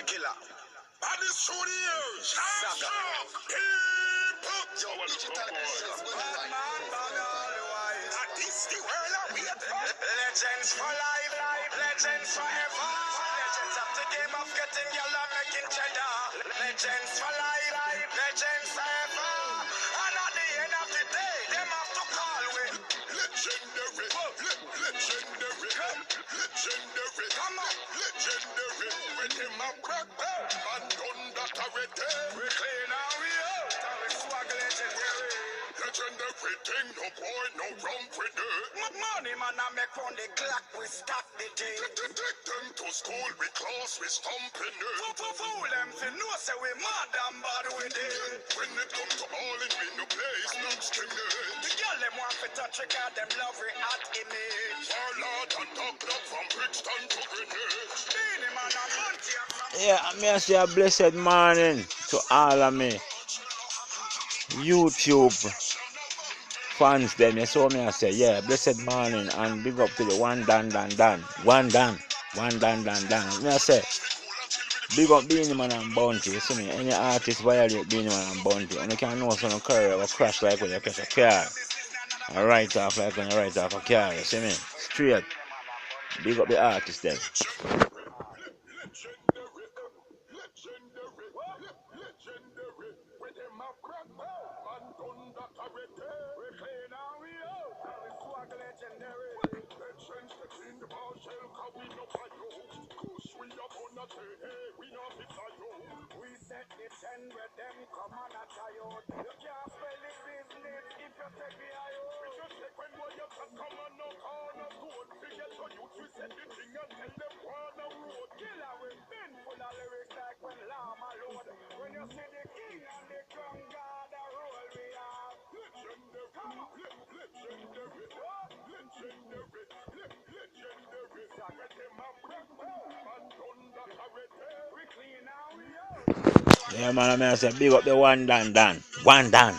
killa. At the studios, Saga. People, yo, digital essence, at this the world of we legends for life, legends forever. Legends of the game of getting yellow, making cheddar. Legends for life, legends forever. And at the end of the day, them have to call with legendary, legendary, legendary. Come on, legendary. When them a crack and done that already. We clean and we out and we swag legendary. Legendary thing, no boy, no wrong with it. Money man I make on the clock, we stop the day. Take them to school, we class, we stomping it. Fool them to know say we mad and bad with it. When it come to balling, we no place, no stringing. The girl them want to touch a girl, them love we hot image. Warlord and dog blood from Brixton to Greenwich. Beenie man and Monty and from... Yeah, me I say a blessed morning to all of me YouTube fans them. You saw me I say, yeah, blessed morning and big up to the one dan. Me I say, big up Beenie Man and Bounty. You see me, any artist violate Beenie Man and Bounty, and you can know some career will crash like when you catch a car. And right off like when you right off a car, you see me? Straight. Big up the artist then. We set the trend with them, come on a try out. You can't spell the business if you take the eye out. We just take when boy you can come on no corner good. Figure so you we set the thing and tell them corner road. Killa with been full of lyrics like when Llama load. When you see the king and the crown guard a roll we have. Legendary, legendary, legendary, legendary. Saga them a crack and done that already. We clean and we out. Yeah man, I say big up the one dan. One dan.